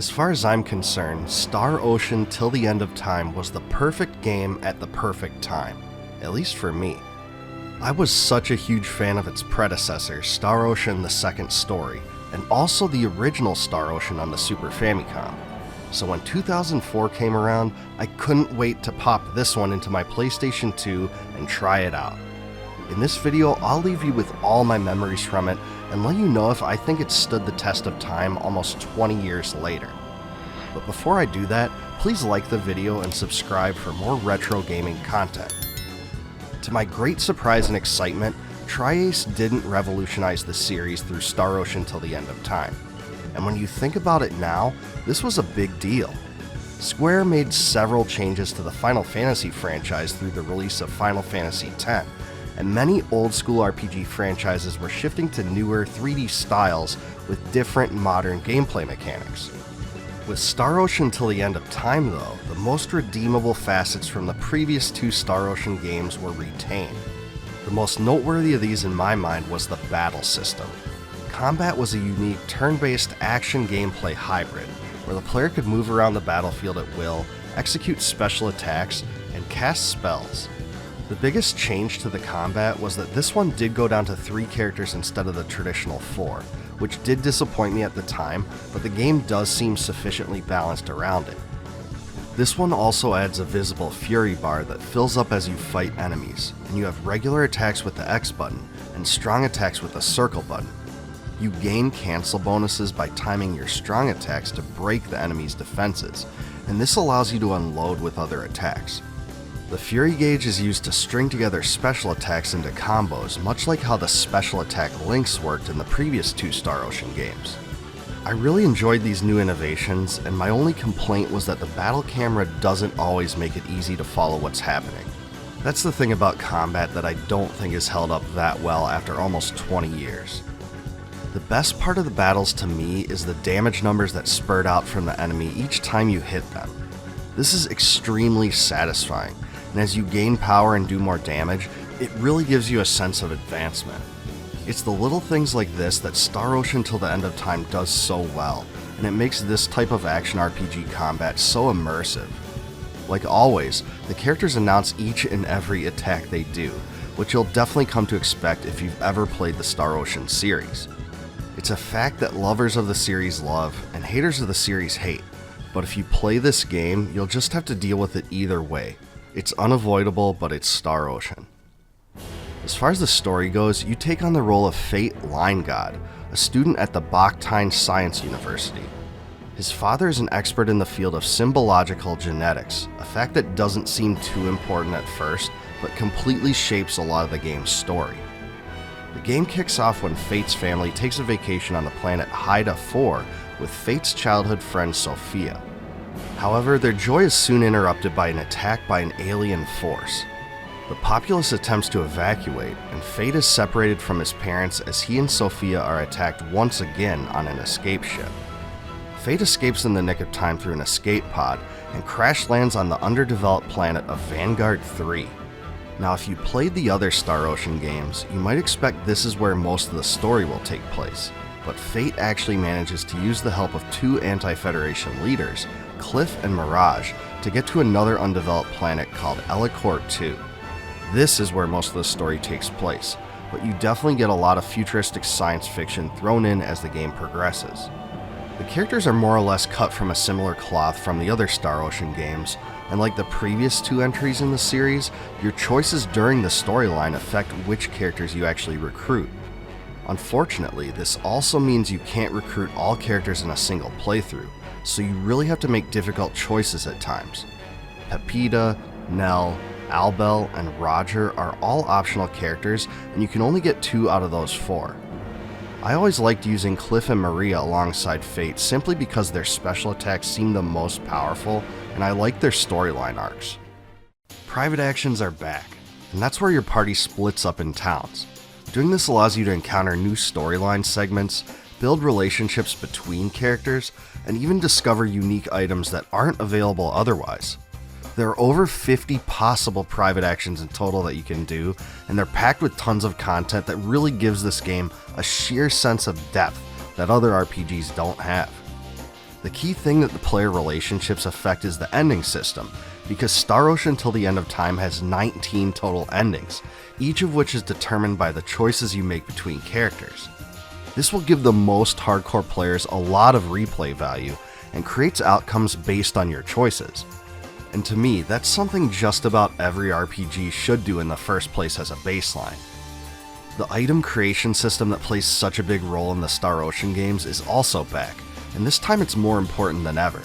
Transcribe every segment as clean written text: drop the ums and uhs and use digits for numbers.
As far as I'm concerned, Star Ocean Till the End of Time was the perfect game at the perfect time, at least for me. I was such a huge fan of its predecessor, Star Ocean: The Second Story, and also the original Star Ocean on the Super Famicom. So when 2004 came around, I couldn't wait to pop this one into my PlayStation 2 and try it out. In this video, I'll leave you with all my memories from it and let you know if I think it stood the test of time almost 20 years later. But before I do that, please like the video and subscribe for more retro gaming content. To my great surprise and excitement, Tri-Ace didn't revolutionize the series through Star Ocean Till the End of Time. And when you think about it now, this was a big deal. Square made several changes to the Final Fantasy franchise through the release of Final Fantasy X, and many old school RPG franchises were shifting to newer 3D styles with different modern gameplay mechanics. With Star Ocean Till the End of Time though, the most redeemable facets from the previous two Star Ocean games were retained. The most noteworthy of these in my mind was the battle system. Combat was a unique turn-based action gameplay hybrid, where the player could move around the battlefield at will, execute special attacks, and cast spells. The biggest change to the combat was that this one did go down to 3 characters instead of the traditional 4, which did disappoint me at the time, but the game does seem sufficiently balanced around it. This one also adds a visible fury bar that fills up as you fight enemies, and you have regular attacks with the X button, and strong attacks with the circle button. You gain cancel bonuses by timing your strong attacks to break the enemy's defenses, and this allows you to unload with other attacks. The Fury Gauge is used to string together special attacks into combos, much like how the special attack links worked in the previous 2 Star Ocean games. I really enjoyed these new innovations, and my only complaint was that the battle camera doesn't always make it easy to follow what's happening. That's the thing about combat that I don't think is held up that well after almost 20 years. The best part of the battles to me is the damage numbers that spurt out from the enemy each time you hit them. This is extremely satisfying, and as you gain power and do more damage, it really gives you a sense of advancement. It's the little things like this that Star Ocean Till the End of Time does so well, and it makes this type of action RPG combat so immersive. Like always, the characters announce each and every attack they do, which you'll definitely come to expect if you've ever played the Star Ocean series. It's a fact that lovers of the series love, and haters of the series hate, but if you play this game, you'll just have to deal with it either way. It's unavoidable, but it's Star Ocean. As far as the story goes, you take on the role of Fayt Line God, a student at the Baktine Science University. His father is an expert in the field of symbological genetics, a fact that doesn't seem too important at first, but completely shapes a lot of the game's story. The game kicks off when Fayt's family takes a vacation on the planet Haida 4 with Fayt's childhood friend Sophia. However, their joy is soon interrupted by an attack by an alien force. The populace attempts to evacuate, and Fayt is separated from his parents as he and Sophia are attacked once again on an escape ship. Fayt escapes in the nick of time through an escape pod and crash lands on the underdeveloped planet of Vanguard 3. Now, if you played the other Star Ocean games, you might expect this is where most of the story will take place, but Fayt actually manages to use the help of 2 anti-Federation leaders, Cliff and Mirage, to get to another undeveloped planet called Elicor 2. This is where most of the story takes place, but you definitely get a lot of futuristic science fiction thrown in as the game progresses. The characters are more or less cut from a similar cloth from the other Star Ocean games, and like the previous 2 entries in the series, your choices during the storyline affect which characters you actually recruit. Unfortunately, this also means you can't recruit all characters in a single playthrough, so you really have to make difficult choices at times. Pepita, Nell, Albel, and Roger are all optional characters, and you can only get 2 out of those 4. I always liked using Cliff and Maria alongside Fayt simply because their special attacks seem the most powerful, and I like their storyline arcs. Private actions are back, and that's where your party splits up in towns. Doing this allows you to encounter new storyline segments, build relationships between characters, and even discover unique items that aren't available otherwise. There are over 50 possible private actions in total that you can do, and they're packed with tons of content that really gives this game a sheer sense of depth that other RPGs don't have. The key thing that the player relationships affect is the ending system, because Star Ocean Till the End of Time has 19 total endings, each of which is determined by the choices you make between characters. This will give the most hardcore players a lot of replay value and creates outcomes based on your choices. And to me, that's something just about every RPG should do in the first place as a baseline. The item creation system that plays such a big role in the Star Ocean games is also back, and this time it's more important than ever.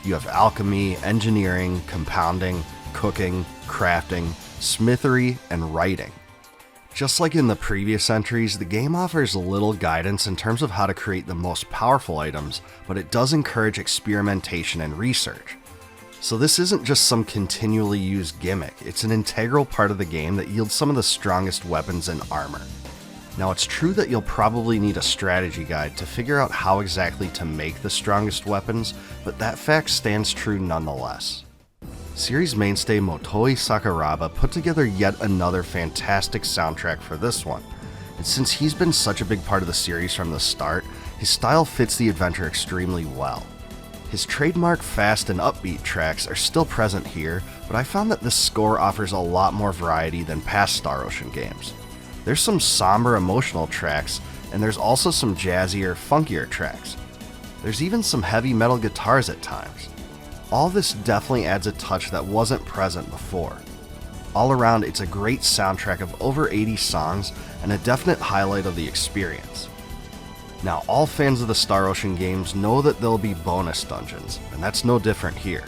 You have alchemy, engineering, compounding, cooking, crafting, smithery, and writing. Just like in the previous entries, the game offers little guidance in terms of how to create the most powerful items, but it does encourage experimentation and research. So this isn't just some continually used gimmick, it's an integral part of the game that yields some of the strongest weapons and armor. Now it's true that you'll probably need a strategy guide to figure out how exactly to make the strongest weapons, but that fact stands true nonetheless. Series mainstay Motoi Sakuraba put together yet another fantastic soundtrack for this one, and since he's been such a big part of the series from the start, his style fits the adventure extremely well. His trademark fast and upbeat tracks are still present here, but I found that this score offers a lot more variety than past Star Ocean games. There's some somber emotional tracks, and there's also some jazzier, funkier tracks. There's even some heavy metal guitars at times. All this definitely adds a touch that wasn't present before. All around, it's a great soundtrack of over 80 songs and a definite highlight of the experience. Now, all fans of the Star Ocean games know that there'll be bonus dungeons, and that's no different here.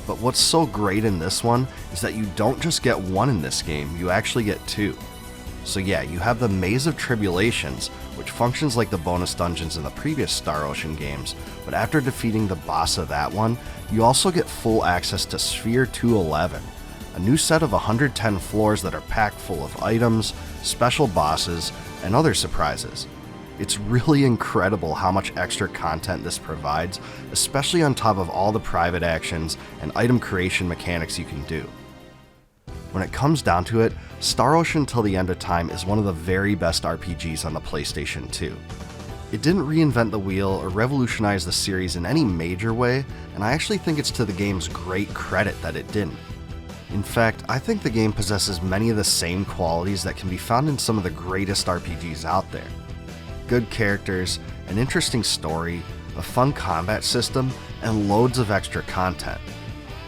But what's so great in this one is that you don't just get one in this game, you actually get two. So yeah, you have the Maze of Tribulations, which functions like the bonus dungeons in the previous Star Ocean games, but after defeating the boss of that one, you also get full access to Sphere 211, a new set of 110 floors that are packed full of items, special bosses, and other surprises. It's really incredible how much extra content this provides, especially on top of all the private actions and item creation mechanics you can do. When it comes down to it, Star Ocean Till the End of Time is one of the very best RPGs on the PlayStation 2. It didn't reinvent the wheel or revolutionize the series in any major way, and I actually think it's to the game's great credit that it didn't. In fact, I think the game possesses many of the same qualities that can be found in some of the greatest RPGs out there. Good characters, an interesting story, a fun combat system, and loads of extra content.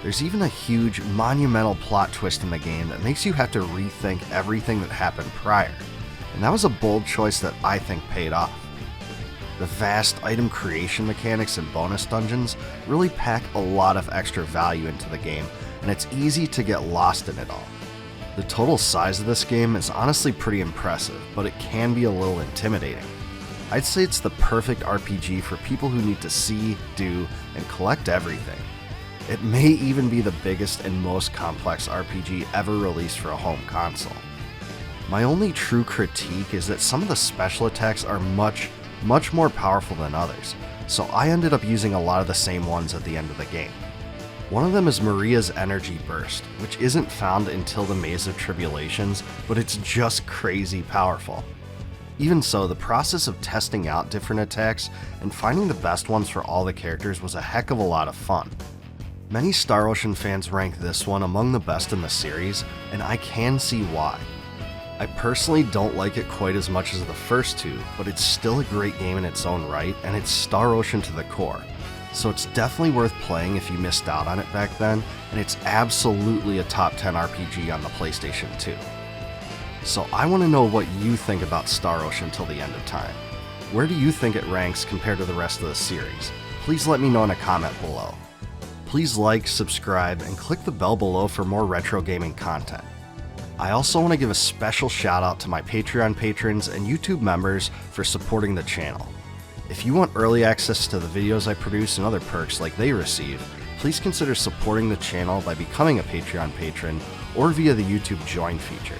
There's even a huge, monumental plot twist in the game that makes you have to rethink everything that happened prior, and that was a bold choice that I think paid off. The vast item creation mechanics and bonus dungeons really pack a lot of extra value into the game, and it's easy to get lost in it all. The total size of this game is honestly pretty impressive, but it can be a little intimidating. I'd say it's the perfect RPG for people who need to see, do, and collect everything. It may even be the biggest and most complex RPG ever released for a home console. My only true critique is that some of the special attacks are much more powerful than others, so I ended up using a lot of the same ones at the end of the game. One of them is Maria's Energy Burst, which isn't found until the Maze of Tribulations, but it's just crazy powerful. Even so, the process of testing out different attacks and finding the best ones for all the characters was a heck of a lot of fun. Many Star Ocean fans rank this one among the best in the series, and I can see why. I personally don't like it quite as much as the first two, but it's still a great game in its own right, and it's Star Ocean to the core. So it's definitely worth playing if you missed out on it back then, and it's absolutely a top 10 RPG on the PlayStation 2. So I want to know what you think about Star Ocean Till the End of Time. Where do you think it ranks compared to the rest of the series? Please let me know in a comment below. Please like, subscribe, and click the bell below for more retro gaming content. I also want to give a special shout out to my Patreon patrons and YouTube members for supporting the channel. If you want early access to the videos I produce and other perks like they receive, please consider supporting the channel by becoming a Patreon patron or via the YouTube Join feature.